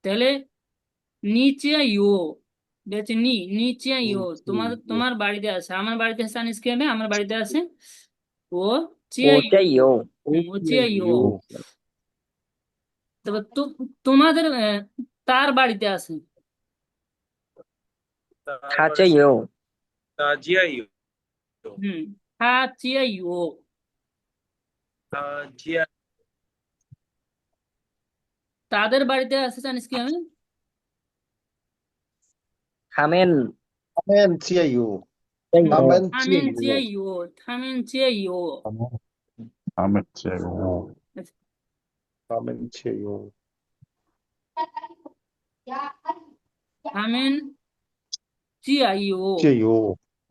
তাহলে নিচে ইও দেখছি নিচে ইও নিচে তোমার ইও তোমার বাড়িতে আছে, আমার বাড়িতে আছে, জানিস কি হবে? আমার বাড়িতে আছে ও চিয়া ইও। 오째요. ও চিয়া ইও। ইও তারপর তোমাদের তার বাড়িতে আছে। 타째요. তাজিয়াইও হুম, হা চিয়া ইও। তাজিয়া তাদের বাড়িতে আছে, জানিস কি হবে? 하멘. 하멘 치에요 হুম, 째요. 하멘 থামেন চিয়া 치에요 ইও, থামেন চিয়া ইও। 다음에 제로 하멘 치에요 থামেন চিয়া ইও। 치에요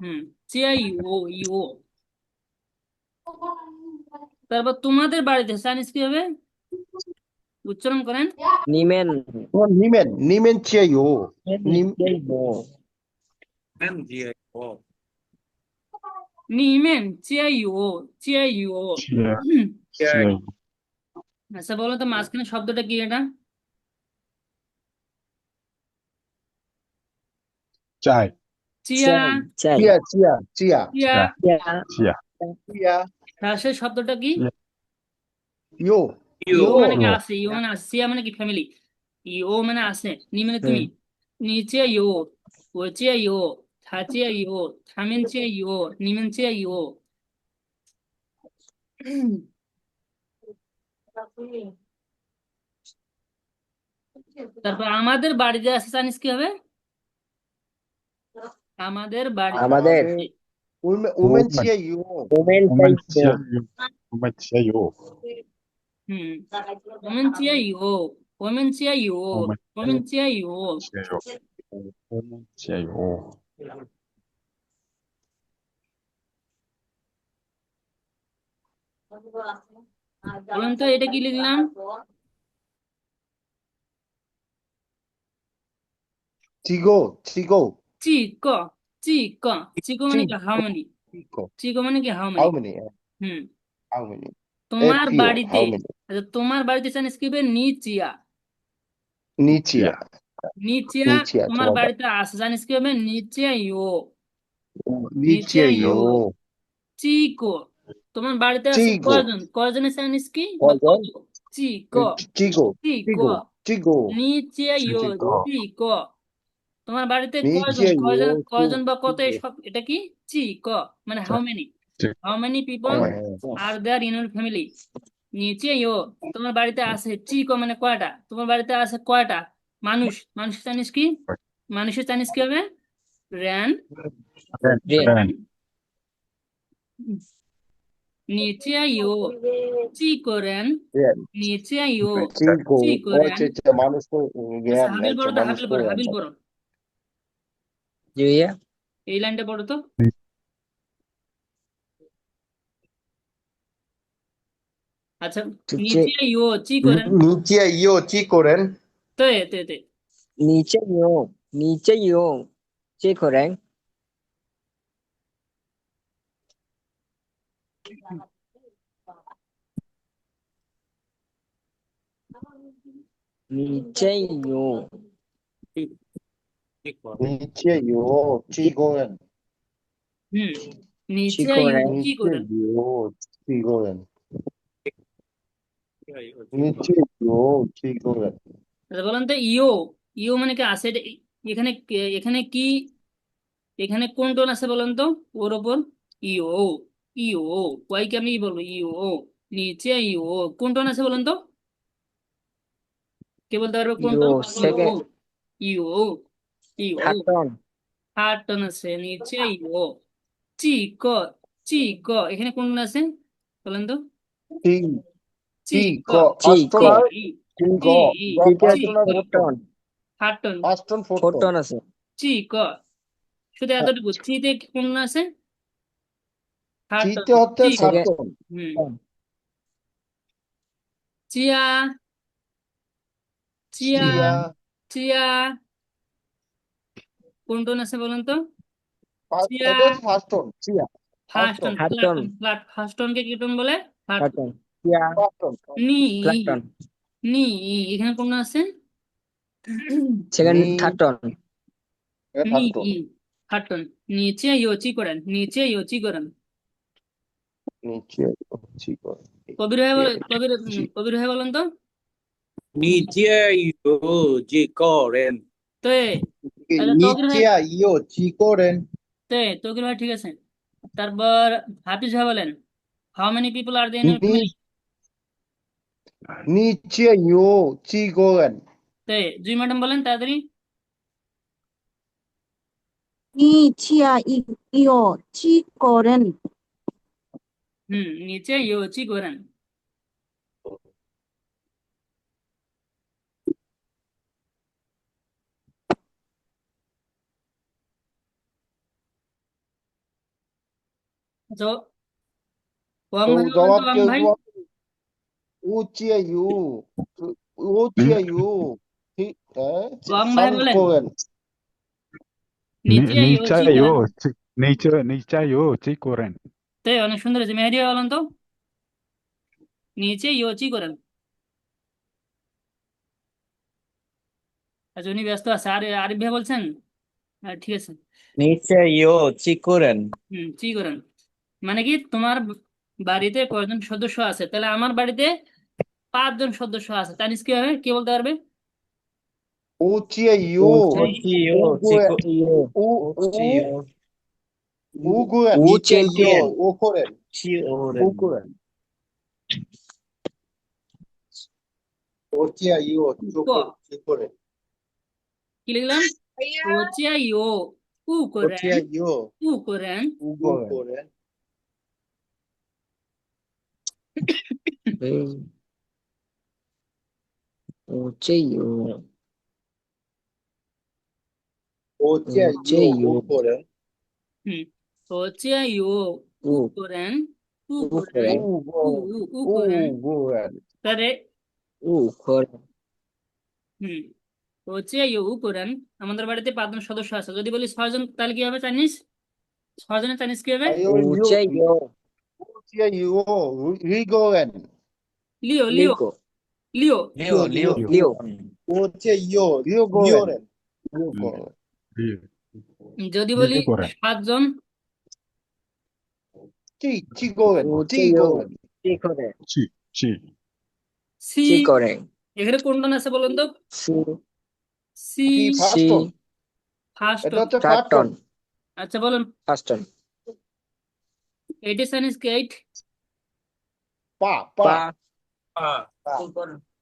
হুম, চিয়া ইও ইও। তারপর তোমাদের বাড়িতে জানিস কি হবে? উচ্চারণ করেন। 니멘. 니멘 치에요 님 째요. 멘 치에요 নিমেন চিয়া ইও, চিয়া ইও। 치에 হুম, 치에 আচ্ছা বলো তো মাঝখানে শব্দটা কি এটা? 짜이 চিয়া। 짜이. 찌야 চিয়া। 야. 치야 찌야 শেষের শব্দটা কি? 치에 요 ইও 요 মানে কি 요 আছে, ইও মানে আছে, চিয়া মানে কি ফ্যামিলি, ইও মানে আছে, নি মানে তুমি, 응. নিচে ইও, ওচে ইও, থাচে ইও, থামেনচে ইও, নিমেনচে ইও। তারপর আমাদের বাড়িতে আছে, জানিস কি হবে? আমাদের বাড়িতে 아마데. আছে। 오멘 오멘 치에요 오멘 오멘 짜이요. 치에요 오멘 치에요 হুম, ওমেনচিয়া ইও, ওমেনচিয়া ইও, 오멘 ওমেনচিয়া ইও। 치에요 오멘 치에요 বলুন তো এটা কি লিখলাম? 치고 চিক, চিক, চিক মানে কি হাউ মেনি, 치고 চিক মানে কি how many. how many hmm, how many তোমার FPO বাড়িতে, how many আচ্ছা তোমার বাড়িতে জানিস কি হবে? নিচিয়া, 치야 니치야 নিচিয়া। 니치야 তোমার 좋아봐 বাড়িতে আছে, জানিস কি হবে? নিচিয়া ইও, নিচিয়া ইও। 니치에요 চিকো, তোমার বাড়িতে আছে 찌고 কয়জন? কয়জনের জানিস কি বা কত? 버전 চিকো, 찌고 চিকো, 찌고 찌고 নিচিয়া ইও, 치고 চিকো। তোমার বাড়িতে কয়জন, কয়জন, 니치에요 কয়জন বা কত, 찌고 সব এটা কি? চিকো মানে how many, 찌 how many people 어 are there in your family. নিচে ইও, তোমার বাড়িতে আছে, চিকো মানে কয়টা, তোমার বাড়িতে আছে কয়টা মানুষ? মানুষ জানিস কি? মানুষের জানিস কি হবে? রেন। 렌. 렌 নিচে ইও, চিকো রেন। 예, নিচে ইও, 찌고 চিকো রেন। 진짜 মানুষ তো আচ্ছা জ্ঞান হাবিল আছে পড়ো তো, মানুষ হাবিল তো পড়ো, হাবিল পড়ো, 유야. এই লাইনটা পড়ো তো। আচ্ছা, 두째. নিচে ইও, চিকো রেন। নিচে ইও চিকোরেন তে তে তে 니째요. 니째요. 찌코랭. 니째요. নিচে ইও চিকোরেন হুম, নিচে ইও, 치코랭. চিকো নিচে রেন। ইও চিকোরেন নিচে ইও চিকোরেন আচ্ছা বলেন তো ইও, ইও মানে কি আছে এখানে, এখানে কি, এখানে কোন টোন আছে বলেন তো ওর ওপর? ইও, ইও, ওয়াই কে আমি কি বলবো? ইও, নিচে ইও, কোন টোন আছে বলেন তো? কে বলতে পারবে কোন টোন? 요. ইও, 세개. ইও, ইও। 핫돈. হার টোন আছে, নিচে ইও। চিক, চিক, এখানে কোন টোন আছে বলেন তো? টি চিক, ফার্স্ট 치코. টোন ই, চিকো ই, ই, ফার্স্ট চিক, টোন আর ফোর্থ টোন 포톤. হার tone, first tone fourth tone 포톤 আছে। চিক, শুধু এতটুকু, চিতে কোন টোন আছে? হার টোন, চিতে হচ্ছে চিক। থার্ড 세개. টোন হুম, চিয়া, চিয়া, চিয়া চিয়া, কোন টোন আছে বলেন তো? চিয়া, এটা হচ্ছে ফার্স্ট টোন চিয়া first first tone, tone flat 핫돈. Tone, first টোনকে কি টোন বলে? Flat tone. 핫돈. 야. ফার্স্ট টোন নি, 플라톤. নি, এখানে কোন আছে? Second, 니, third tone. নি ধাতন, হাটন নিচে ইয়োচি করেন নিচে ইয়োচি করেন নিচে চিকো, কবির হয়ে বলেন তো 你介有几个人？ তো আচ্ছা তকির ভাই নিচে ইয়ো চিকোরেন, তকির ভাই ঠিক আছে তারপর হাফিজ ভাই বলেন how many people are there in নি, ফ্যামিলি নিচে ইয়ো চিকোরেন, জুই ম্যাডাম বলেন তাড়াতাড়ি 你家有几个人？ নিচে ইয়োচি করেন তো ওয়াং তো ভাই বলেন তো জবাব ওয়াং কেউ ভাই জবাব উচিয়ে ইউ, উচিয়ে ইউ, ঠিক ওয়াং ভাই বলেন সামকোরেন, নিচে ইয়োচি নিচাইও করেন নিচাইও চিকোরেন অনেক সুন্দর হয়েছে মেহেদি ভাই বলেন তো নিচে ইয়োচি করেন আচ্ছা উনি ব্যস্ত আছে আর আরিফ ভাই বলছেন ঠিক আছে নিচে কি করেন? চি করেন মানে কি তোমার বাড়িতে কয়জন সদস্য আছে তাহলে আমার বাড়িতে 5 জন সদস্য আছে তানিস কি হবে কি বলতে পারবে উচিয়ে ইউ, 우치요 우구에, Iyo. 우, 우, 우치요 우구엔, 우 니চে ইয়ো, 챔피언. 우코렌, 치오렌 우코렌, উচিয়ে ইউ, চিকোরেন, কি লিখলাম ওচিয়া ইও উ করেন উচিয়ে ইউ, উ করেন 우거ren. 우코렌, 우제요. উচিয়ে ইউ, 우제요. 우코렌, হুম ওচিয়া ইও উ 우. করেন উ করেন 우거ren. উ করেন 우구엔, তারে 우거ren. হুম ওচিয়া ইও উ করেন আমাদের বাড়িতে 5 জন সদস্য আছে যদি বলি 6 জন তাহলে কি হবে চাইনিজ 6 জনের চাইনিজ কি হবে 아유, 우제요. 우치에 이유, 리고엔, লিও লিও 리고. লিও 리오 리오 리오. 우치에 이유, 리고엔, 리고엔, যদি বলি লিওকোরেন। 7 জন 치고엔, 우제요. 치고엔, 치거ren. 치 C 치거ren. এখানে কোন টোন আছে বলুন তো 시. সি 이 시. 파스톤, ফার্স্ট এটা টোন হচ্ছে third ফাস্টন, tone. আচ্ছা বলুন First tone. এইটি চাইনিজ কি এইট পা, পা, Pa.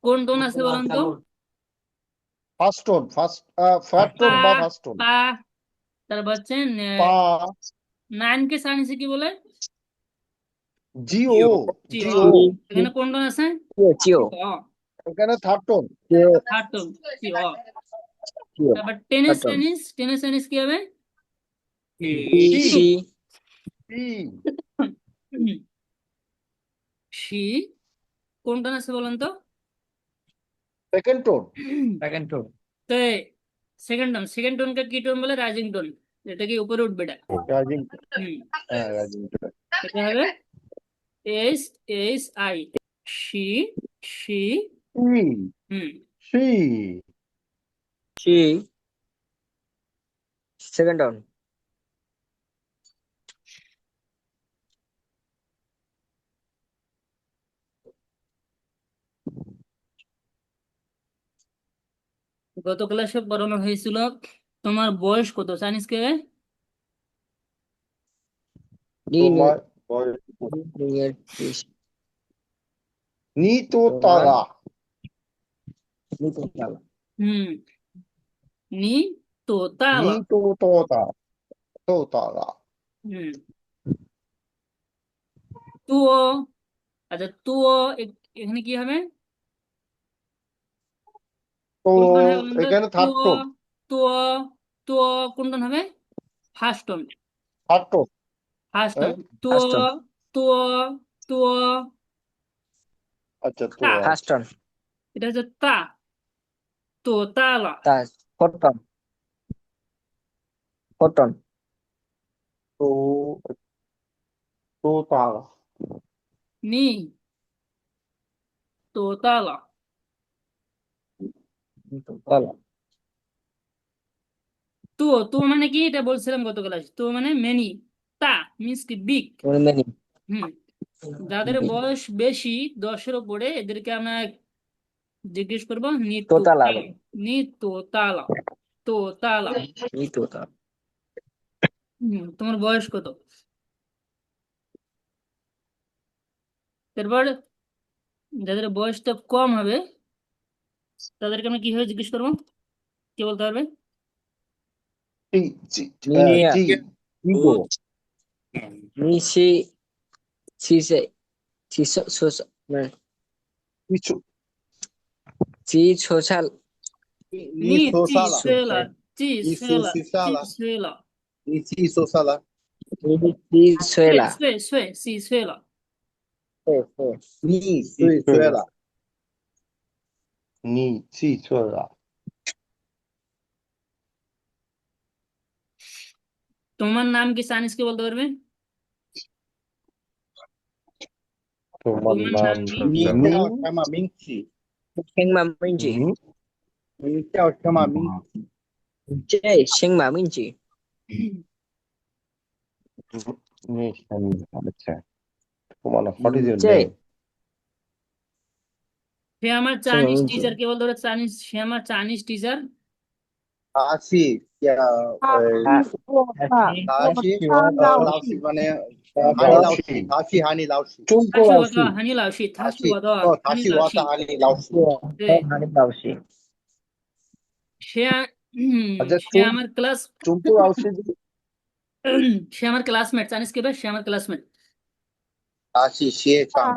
কোন টোন আছে বলুন তো ফাস্টন, ফাস্টন বা ফাস্টন, পা তারপর হচ্ছে পা, 9 কে চাইনিজে কি বলে জিও, জিও। জিও, এখানে কোন টোন আছে 지오. এখানে থার্ডটন, 지오. Third tone Jio 지오. তারপর টেনিস Third tone. চাইনিজ কি হবে 시. টি, সি কোন টোন আছে বলুন তো সেকেন্ড টোন, সেকেন্ড টোন তো সেকেন্ড টোনকে কি টোন বলে রাইজিং টোন এটা কি উপরে উঠবে এটা রাজিং, হুম হ্যাঁ রাজিং টোন, এটা হবে S S I C C T, হুম সি, 시. Second tone. গত ক্লাসে পড়ানো হয়েছিল তোমার বয়স কত চাইনিজ কে তোমার 리얼. নি তো তারা, 리토탈. হুম নি তো তালা নি তো তোতা, তো তারা, হুম তুও আচ্ছা তুও এখানে কি হবে তো কোন টোন হবে বলুন তো এখানে থার্ড তুও টোন, তুও তুও কোন টোন হবে first tone third tone, first tone হ্যাঁ তুও First tone. তুও তুও আচ্ছা তো তা First tone. এটা হচ্ছে তা তো তালা 다. Fourth tone. Fourth tone. তো তো তারা, নি তো তালা 리토탈. তো তো মানে কি, এটা বলছিলাম গত ক্লাস, তো মানে মেনি, তা মিন্স কি বিগ। many. হুম, যাদের বয়স বেশি 10-এর উপরে এদেরকে আমরা জিজ্ঞেস করবো নিতু Total. নিতু তালা, তো তালা। Total. তোমার বয়স কত? তারপর যাদের বয়সটা কম হবে তাদেরকে আমরা কিভাবে জিজ্ঞেস করবো, কি বলতে পারবে? Niña. 지, 이거, Ni si se si 이초, si social. নি চি 소살라, সুয়েলা, চি সুয়েলা, চি 이수시살라, সুয়েলা, 이시소살라, Ni সুয়ে suela. সুয়ে সুয়ে সি সুয়েলা। 니시소라, 니시소라, তোমার নাম কি চাইনিজ কি বলতে পারবে? তোমার নাম কি? 니자 샤마 민치, Sinh mà minh chỉ. 니자 샤마 민치, Chơi sinh mà minh chỉ. 그만한 허리들 Chơi. সে আমার sinh mà Chinese minh chỉ. Teacher কে বলতে পারবে? চাইনিজ, সে আমার চাইনিজ টিচার। 다시, 야, 다시, 라오시, মানে হানি লাউসি, 다시 হানি লাউসি, থাশি ওয়াদা হানি লাউসি, থাশি 다시, ওয়াদা হানি 다시 লাউসি। 와서 하니 라오시. 네, Hani লাউসি. আচ্ছা, সে আমার ক্লাস, চুম্পু লাউসি, সে আমার ক্লাসমেট। চাইনিজ কে ভাই? সে আমার ক্লাসমেট। 다시 시에장,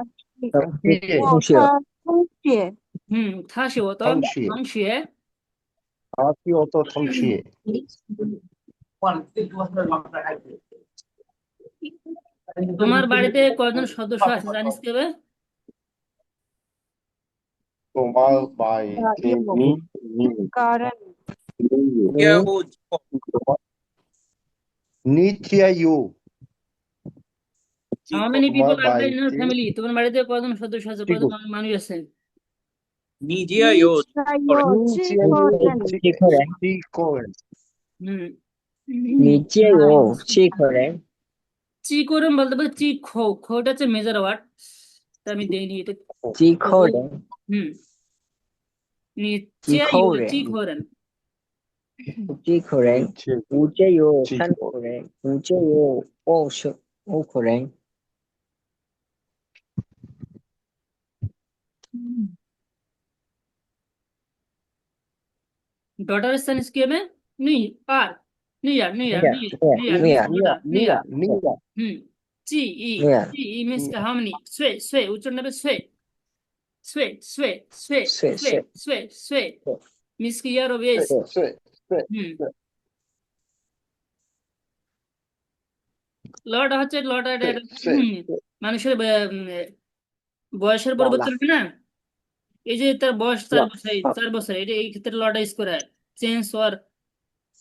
동시에. থাশি ওয়াদা 덩시, থাংশিয়ে। 다시 어떤 덩시, তোমার বাড়িতে কয়জন সদস্য আছে চাইনিজ কে ভাই? 도마 마이, कारण क्या वो 니티아유, How many তোমার people are there in your বাড়িতে family? তোমার বাড়িতে কয়জন সদস্য আছে, কয়জন মানুষ আছে? नीजिया यो 치코렌. 치코렌, হুম, 니지에요. 치코렌. চি করে বলতে পারে, চি খো, খোটা হচ্ছে মেজর ওয়ার্ড, আমি দেইনি এটা। 치코렌. হুম, চি 치코렌. খোরেন। 치코렌. 우제요. 치코. 산코렌. 우제요. 오쇼. 오코렌. ডটার চাইনিজ কি হবে? নি আর নিয়ার নিয়ার নিয়ার নিয়ার, নিয়ার। 니가, হুম, চি ই, নিয়ার। চি ই মিন্স হাউ মেনি? সুয়ে সুয়ে, উচ্চারণ হবে সুয়ে সুয়ে সুয়ে সুয়ে সুয়ে, সুয়ে সুয়ে সুয়ে, মিন্স কি ইয়ার হবে এস। 쇠, হুম, লটা হচ্ছে লটা, 쇠, মানুষের বয়সের পরিবর্তন হয় না? এই যে তার বয়স 4 বছর, 4 বছর, এটা এই ক্ষেত্রে লটা ইউজ করা হয়। চেঞ্জ অর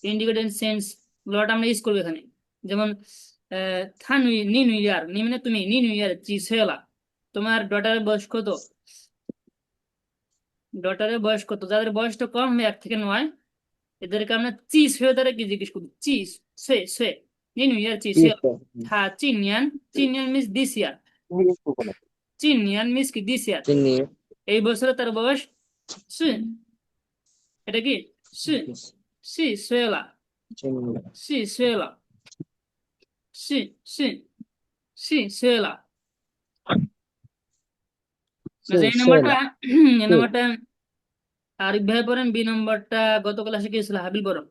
ইন্ডিকেটেড সেন্স লটা আমরা ইউজ করবো এখানে। যেমন থা নুই নি নিউ ইয়ার, নি মানে তুমি, নি নিউ ইয়ার চি সেলা। তোমার ডটারের বয়স কত? ডটারের বয়স কত? যাদের বয়সটা কম হবে 1 থেকে 9, এদেরকে আমরা চি সে দ্বারা কি জিজ্ঞেস করবো? চি সে সে, নি নিউ ইয়ার চি সে। থা চিনিয়ান, চিনিয়ান মিন্স দিস ইয়ার, চিনিয়ান মিন্স কি দিস ইয়ার। চিনি। এই বছরে তার বয়স সি, এটা কি সি, সি সুয়েলা, চিনি। সি সুয়েলা, সি সি সি সুয়েলা। আচ্ছা, এই নাম্বারটা, এই নাম্বারটা আরিফ ভাই পড়েন, বি নাম্বারটা গত ক্লাসে কি ছিল? হাবিল পড়ো।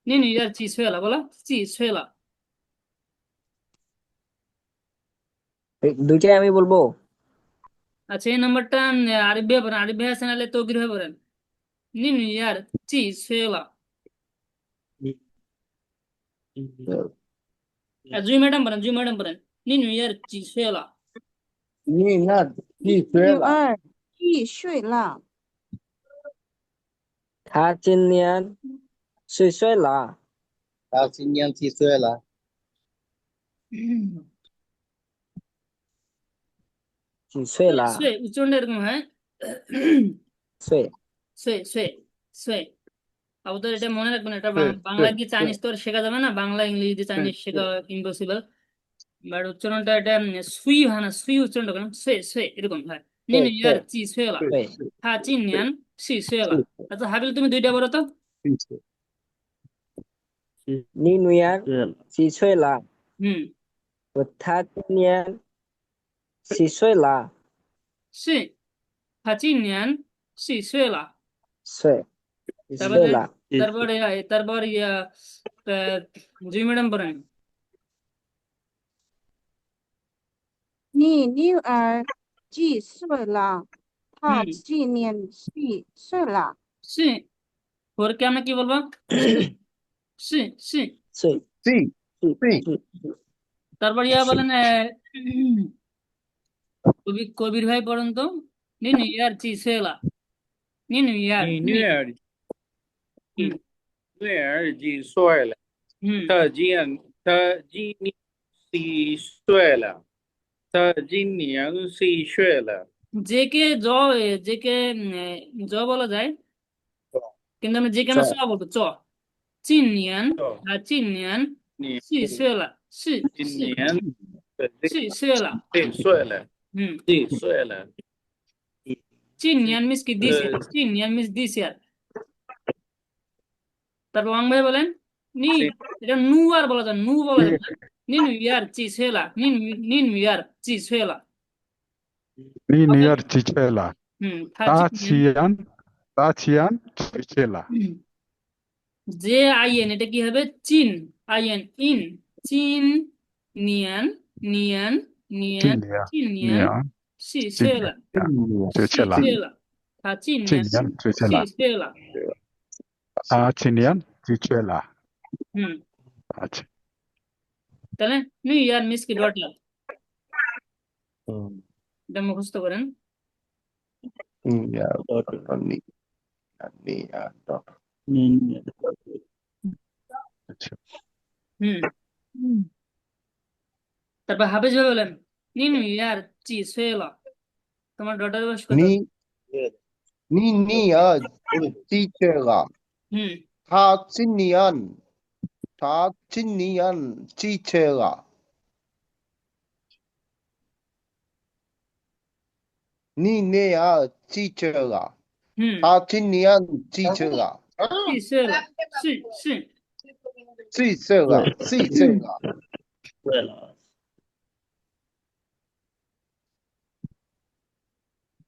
নি নি ইয়ার চি সুয়েলা বলো, চি সুয়েলা। দুইটাই আমি বলবো। আচ্ছা, এই নাম্বারটা আরিফ ভাই পড়েন, আরিফ ভাই আছেন, নাহলে তৌকির ভাই পড়েন। নি নি ইয়ার চি সুয়েলা। জুই ম্যাডাম পড়েন, জুই ম্যাডাম পড়েন, নি নি ইয়ার চি সুয়েলা। 니나, 女 니쇠라, 儿几岁了？ 他今年4岁了。 다시년 티쇠라, 几岁了？ সুয়ে উচ্চারণটা এরকম হয়,岁。সুয়ে সুয়ে সুয়ে আপাতত এটা মনে রাখবেন, এটা ছে, বাংলা ছে, দিয়ে চাইনিজ তো আর শেখা যাবে না, বাংলা ইংলিশ দিয়ে ছে, চাইনিজ ছে, শেখা ইম্পসিবল। বাট উচ্চারণটা এটা সুই হয় না, সুই উচ্চারণটা করেন সুয়ে সুয়ে এরকম হয়। ছে, নিন ছে, ইয়ার চি সুয়েলা, ছে,对，ছে, হ্যাঁ চিন ছে, নিয়ান সি সুয়েলা। ছে, আচ্ছা হাবিল তুমি দুইটা বলো তো। ছে, 你女儿几岁了？ হুম 她今年几岁了？ সি, হ্যাঁ চিন নিয়ান সি সুয়েলা। 岁，几岁 তারপরে 了？ তারপর জুই ম্যাডাম বলেন। 你女儿几岁了？她হুম今年几岁了？ সি, ফোরকে আমরা কি বলবো? সি সি। 岁， ছি, 岁， ছি, 岁， তারপর বলেন কবির ভাই পড়েন তো। নিন ইয়ার চি সুয়েলা, নিন ইয়ার 你 নি।女儿 হুম 女儿几岁了？ হুম 她今年几岁了？她今年4岁了。 জেকে জ, জেকে জ বলা যায়, কিন্তু আমরা জেকে ছ, আমরা চ বলবো চ। চিন নিয়ান, 哦， চিন নিয়ান 你 সি সুয়েলা, সি 今 সি 年সি সুয়েলা। 4岁了， হুম 4岁了。 চিন নিয়ান মিস কি দিস ইয়ার, চিন নিয়ান মিস দিস ইয়ার। তারপর ওয়াং ভাই বলেন নি, এটা নু আর বলা যায়, নু বলা যাবে না। নিন ইয়ার চি সুয়েলা, নিন ইয়ার চি সুয়েলা। নি নিয়ার চিচেলা, হুম থা তা চিন নিয়ান। চিয়ান, তা চিয়ান চিচেলা, যে আইএন এটা কি হবে? চিন, আইএন ইন, চিন নিয়ান, নিয়ান নিয়ান চিনিয়া, চিন নিয়ান নিয়া, সি চিনিয়া, সুয়েলা, সি চিচেলা, সুয়েলা। থা চিন নিয়ান চিনিয়ান, সি চিচেলা, সুয়েলা। তা চিনিয়ান, চিচেলা। হুম আচ্ছা, তাহলে নিউ ইয়ার মিস কি ডট লাভ, হুম, এটা মুখস্থ করেন। ইয়া, নি, নি, ডট, আচ্ছা। হুম তারপর হাফেজ ভাই বলেন নিন ইয়ার চি সুয়েলা। তোমার ডটার বয়স কত? নি, নি, ছি, ছে, লা, হুম 他今年几岁了？ 你女儿几岁了？ হুম 她今年几岁了？সি সুয়েলা, সি সি 4岁了，4岁了。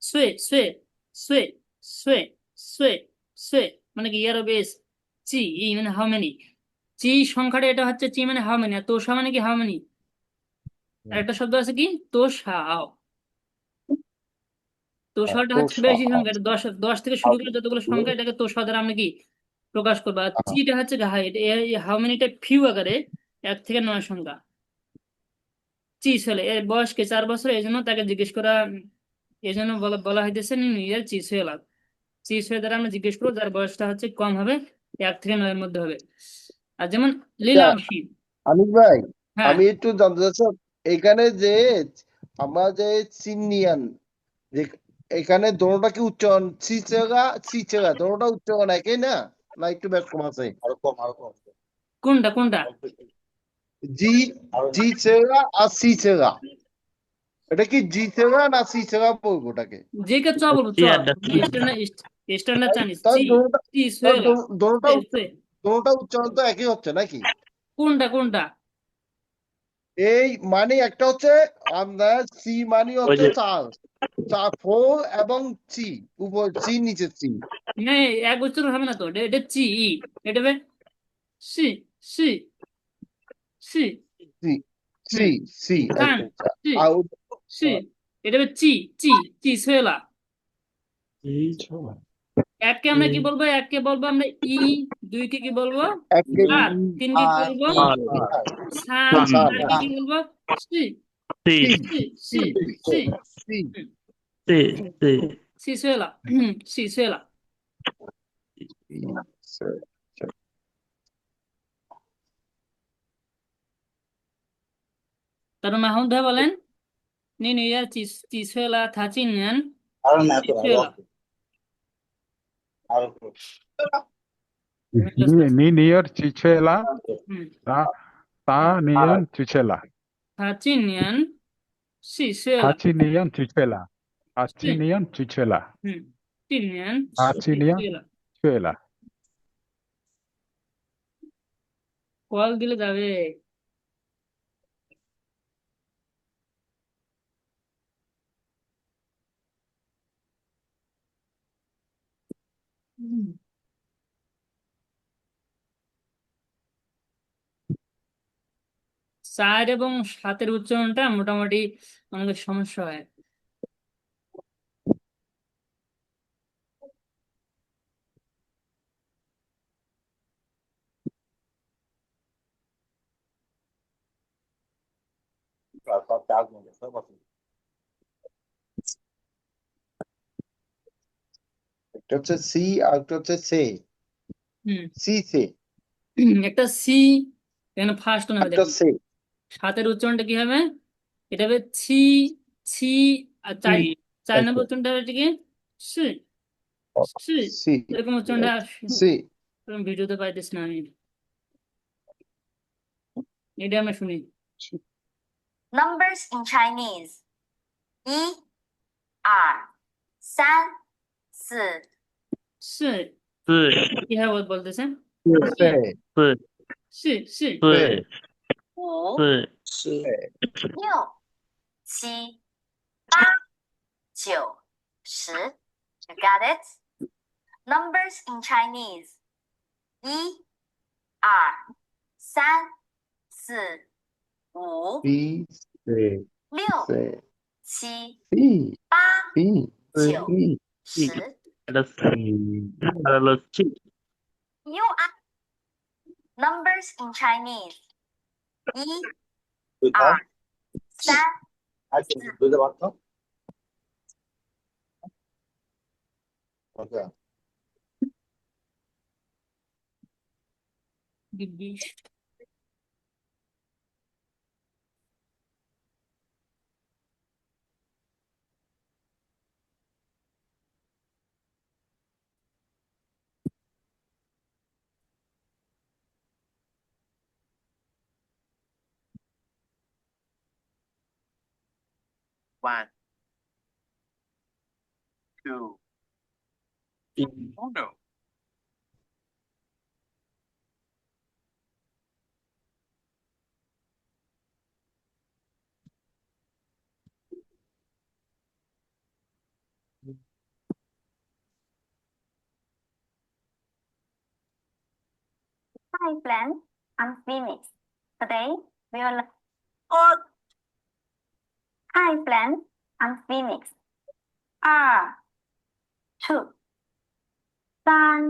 সুয়ে সুয়ে সুয়ে সুয়ে সুয়ে সুয়ে মানে কি ইয়ার বেস। চি ই মানে হাউ মেনি, চি সংখ্যাটা এটা হচ্ছে চি মানে হাউ মেনি, আর তোষা মানে কি হাউ মেনি। আর একটা শব্দ আছে কি তোষাও, তোষাটা হচ্ছে 多少？ বেশি সংখ্যা, এটা 10 থেকে শুরু করে যতগুলো সংখ্যা এটাকে তোষা দ্বারা আমরা কি প্রকাশ করবো। আর চিটা হচ্ছে হাউ মেনিটা ফিউ আকারে 1 থেকে 9 সংখ্যা। চি ছেলে এর বয়স কি 4 বছর, এই জন্য তাকে জিজ্ঞেস করা, এই জন্য বলা বলা হইতেছে নিউ ইয়ার চি ছেলে। চি ছেলে দ্বারা আমরা জিজ্ঞেস করবো যার বয়সটা হচ্ছে কম হবে, 1 থেকে 9 এর মধ্যে হবে। আর যেমন লীলাংশী। আনিক ভাই, হ্যাঁ আমি একটু জানতে চাচ্ছি এখানে যে আমরা যে চিনিয়ান, যে এখানে দোনোটা কি উচ্চারণ চিচেগা দোনোটা উচ্চারণ একই না, না একটু ব্যক্রম আছে? কোনটা কোনটা? জি, জি চেগা আর সি চেগা, এটা কি জি চেগা না সি চেগা বলবো ওটাকে? যে কে চ বলবো চ, স্ট্যান্ডার্ড চাইনিজ তার চি, দোনোটা, চি সুয়েলা দোনোটা সুয়ে সুয়ে। দোনোটা উচ্চারণ তো একই হচ্ছে নাকি? কোনটা কোনটা? এই মানে একটা হচ্ছে আমরা সি মানে হচ্ছে চার, চার ফোর এবং চি উপর, চি নিচে চি। না এক উচ্চারণ হবে না তো, এটা চি ই, এটা হবে সি সি সি। সি, সি, হুম সি, খান আচ্ছা আচ্ছা। সি আর সি, এটা হবে চি চি চি সুয়েলা। এককে আমরা কি বলবো? এককে বলবো আমরা ই, দুইকে কি বলবো একে আর, তিনকে কি আর বলবো সান, সান, চারকে কি বলবো সি সি, সি সি, সি সি। সি, হুম, সি সুয়েলা, সি সুয়েলা। তারপর মাহমুদ ভাই বলেন নিন ইয়ার চি চি সুয়েলা থা চিনয়ান চি সুয়েলা। 你尼尔几岁了？ হুম 他年几岁了？ 他今年4岁他了，今年几岁了？他今年几岁了？今年他4今年岁了，岁了。কল দিলে যাবে। হুম। চার এবং সাতের উচ্চারণটা মোটামুটি আমাদের সমস্যা হয়। একটা হচ্ছে সি আর একটা হচ্ছে সে। হুম সি সে, একটা সি এখানে ফার্স্ট হবে, একটা দেখুন সে। সাতের উচ্চারণটা কি হবে? এটা হবে ছি, ছি। আর চার চার নম্বর উচ্চারণটা হবে কি? সি, সি। সি এরকম উচ্চারণটা সি। এরকম ভিডিওতে পাইতেছি না আমি, এটা আমরা শুনি। Numbers in Chinese. 一、二、三、四、সি কি হবে বলতেছেন? সে সি, সি। সে 五、是六、七、八、九、十。You got it? Numbers in Chinese. 一、二、三、四、五、 বি সে 六、 সে 七、 সি 八、 সি 九、 সি 十。 You are numbers in Chinese. 一、二、三、 বুঝতে পারছো? Okay. বিশ। One, two. Oh no. Hi friends, I'm Phoenix. Today we will oh. Hi friends, I'm Phoenix. 二、two、三、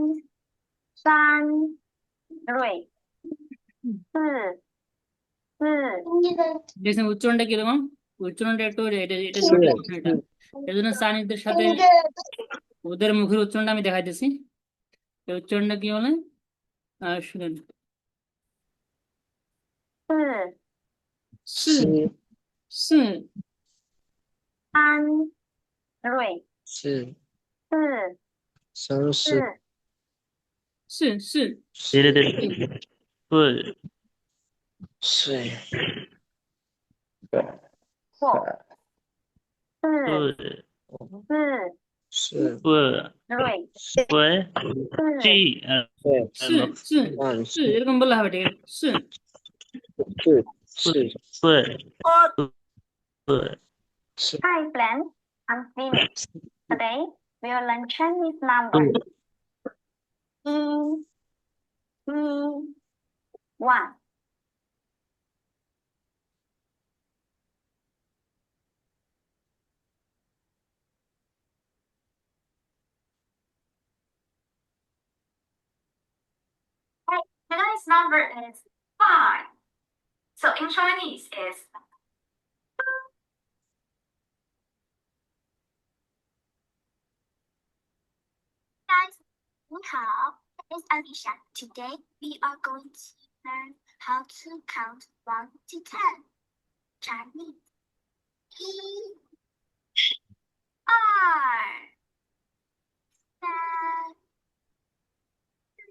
three、四、দেখছেন উচ্চারণটা কিরকম? উচ্চারণটা একটু এটা এটা সে এটা এই জন্য চাইনিজদের সাথে ওদের মুখের উচ্চারণটা আমি দেখাইতেছি। এই উচ্চারণটা কি বলে শুনেন। 四、是是三、three、是四、三四、是是岁五、四、是three、四、是是এরকম বললে হবে, ঠিক আছে? 是 Hi friends, I'm Phoenix. Today we will learn Chinese numbers. 1. Today's number is 5. So in Chinese is 你好, it's Alicia. Today we are going to learn how to count 1 to 10. Chinese. 一、二、三、四、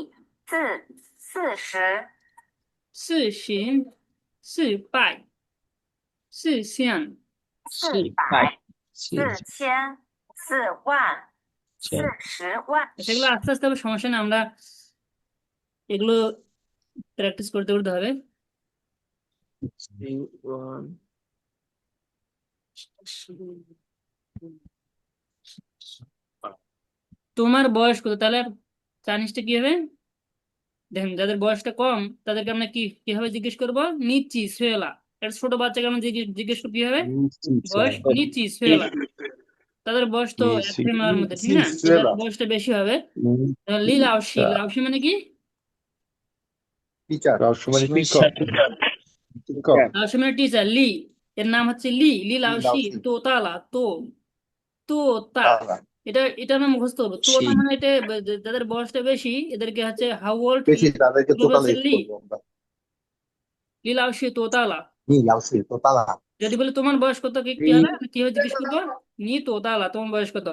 40拜4项সেগুলো আস্তে আস্তে হবে, সমস্যা না, আমরা এগুলো প্র্যাকটিস করতে করতে হবে। 1 তোমার বয়স কত, তাহলে চাইনিজটা কি হবে? দেখেন, যাদের বয়সটা কম তাদেরকে আমরা কিভাবে জিজ্ঞেস করবো? নিচ্ছি সুয়েলা। একটা ছোট বাচ্চাকে আমরা জিজ্ঞেস করবো কিভাবে? বয়স নিচ্ছি সুয়েলা। তাদের বয়স তো এক থেকে 9 এর মধ্যে, ঠিক না? এবার বয়সটা বেশি হবে। লি লাওশি, লাওশি মানে কি? লাউশি মানে শিক্ষক। লাওশি মানে টিচার। লি এর নাম হচ্ছে লি লাওশি তোতালা। তোতা এটা আমরা মুখস্থ করবো। তোতা মানে এটা যাদের বয়সটা বেশি এদেরকে হচ্ছে হাউ ওল্ড তাদেরকে লি লাওশি তোতালা। যদি বলে তোমার বয়স কত, কি হবে? কি হবে জিজ্ঞেস করবো? নি তোতালা, তোমার বয়স কত?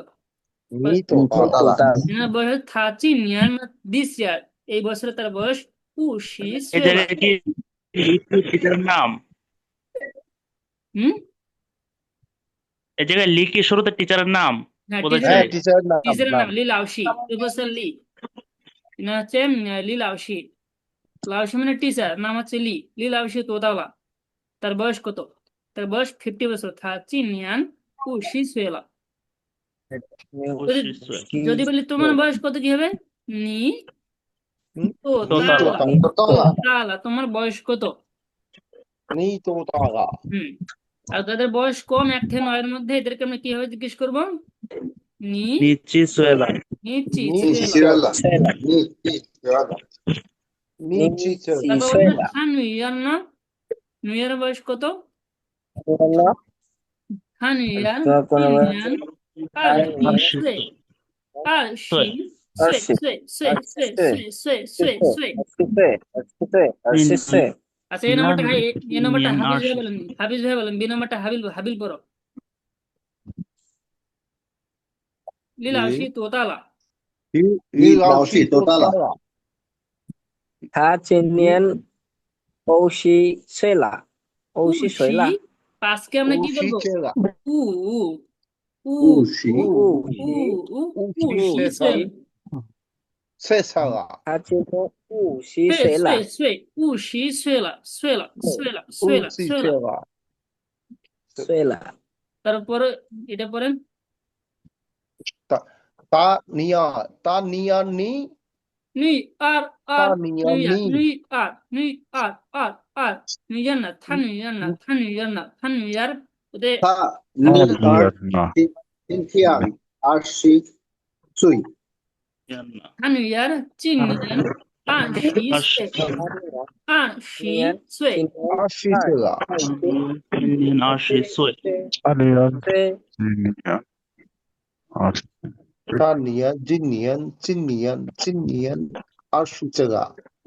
এনার বয়স হচ্ছে 30 নিয়ান দিস ইয়ার, এই বছরে তার বয়স 25 এই জায়গায় কি টিচারের নাম? হুম, এই জায়গায় লি কি শুরুতে টিচারের নাম হ্যাঁ বোঝাচ্ছে? টিচারের নাম লি লাওশি, প্রফেসর লি। না হচ্ছে লি লাওশি। লাওশি মানে টিচার, নাম হচ্ছে লি লাওশি তোতালা। তার বয়স কত? তার বয়স 50 বছর। 30 নিয়ান 25 সুয়েলা। যদি বলি তোমার বয়স কত, কি হবে? নি তোতালা, তোমার বয়স কত? হুম, আর যাদের বয়স কম 1 থেকে 9 এর মধ্যে এদেরকে আমরা কিভাবে জিজ্ঞেস করবো? নিচি সুয়েলা। নিচ্ছি নিউ ইয়ার না, নিউ ইয়ারের বয়স কত? নিউ ইয়ার আচ্ছা, এই নম্বরটা হাফিজ ভাই বলেন, হাফিজ ভাই বলেন, বি নম্বরটা হাবিল পড়ো। লিলাওশি তোতালা। 他今年50岁了50岁了 পাঁচকে আমরা কি বলবো? উ উ উ他今年50岁了岁了 তারপরে এটা পড়েন। নি আর নিউ ইয়ার না, নিউ ইয়ার ওদের নিউ ইয়ার 今年20岁20岁20岁。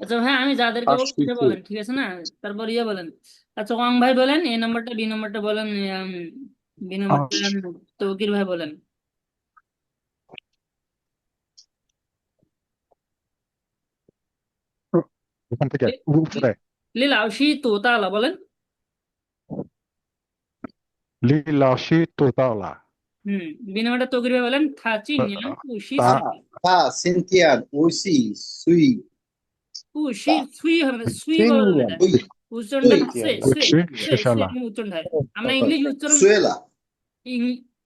আচ্ছা ভাই, আমি যাদেরকে বলবো সেটা বলেন, ঠিক আছে না? তারপর ইয়ে বলেন। আচ্ছা, ওয়াং ভাই বলেন এ নাম্বারটা, বি নাম্বারটা বলেন, বি নাম্বারটা তৌকির ভাই বলেন। ওখান থেকে উপরে লিলাওশি তোতালা বলেন। লিলাওশি তোতালা। বি নাম্বারটা তৌকির ভাই বলেন। 30 নিয়ান 25 সুই হবে, সুই বলেন এটা। উচ্চারণটা উচ্চারণ হয়। আমরা ইংলিশ উচ্চারণ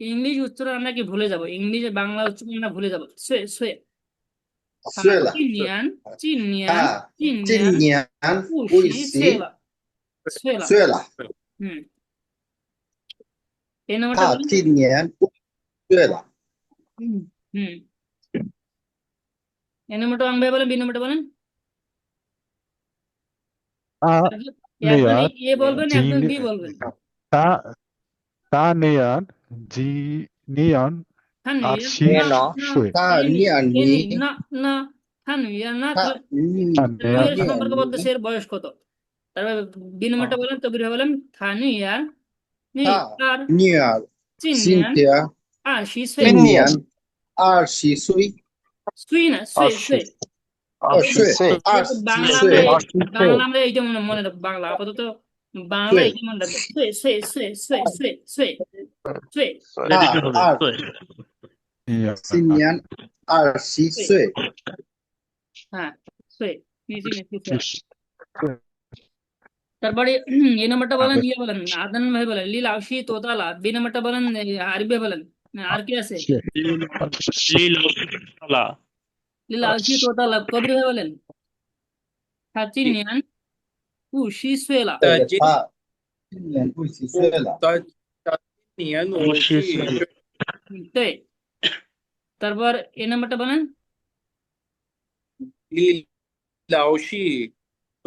ইংলিশ উচ্চারণ আমরা কি ভুলে যাব, ইংলিশে বাংলা উচ্চারণ আমরা ভুলে যাব। সুয়ে সুয়ে 睡了， চিনিয়ান চিনিয়ান 啊， চিনিয়ান 今年 不 不 习睡 习 了睡了睡了， হুম এই নম্বরটা 他 বলেন। 今年不睡了， হুম হুম এই নম্বরটা বাংলা বলেন, বি নম্বরটা বলেন। একজন তানিয়ান এ বলবেন, একজন জিনি বি বলবেন। তানিয়ান জিনিয়ান আর থানভিয়ান শি না নেন না 睡 他 এনি 念 এনি 你， না না থানভিয়ান না, 他 তাহলে তানিয়ান বয়স 念 সম্পর্কে বলতে 你， সে বয়স কত। তারপরে বি নম্বরটা বলেন, তবির বলেন থানুয়ার নি 他 আর 念 চিনিয়ান 今天 আর শি সুয়ে 今年20岁， সুই না সুয়ে সুয়ে 岁বাংলা 20 আমরা 岁， বাংলা আমরা এইটা মনে মনে রাখবো, বাংলা আপাতত বাংলা এইটা মনে রাখবো। সুয়ে সুয়ে সুয়ে সুয়ে সুয়ে সুয়ে সুয়ে এটা দিতে হবে 二 对 今年20岁， হ্যাঁ সুয়ে নিচে নিচে সুয়ে। তারপরে এই নাম্বারটা বলেন, ইয়ে বলেন আদান ভাই বলেন লীল আউশি তোতালা। বি নাম্বারটা বলেন আরবি বলেন, আর কি আছে? লীলা লীল আউশি তোতালা কবির ভাই বলেন হাচিন নিয়ান উ শি সুয়েলা 对的今他今年50岁了，的今年50岁对তারপর এই নাম্বারটা বলেন 离老师都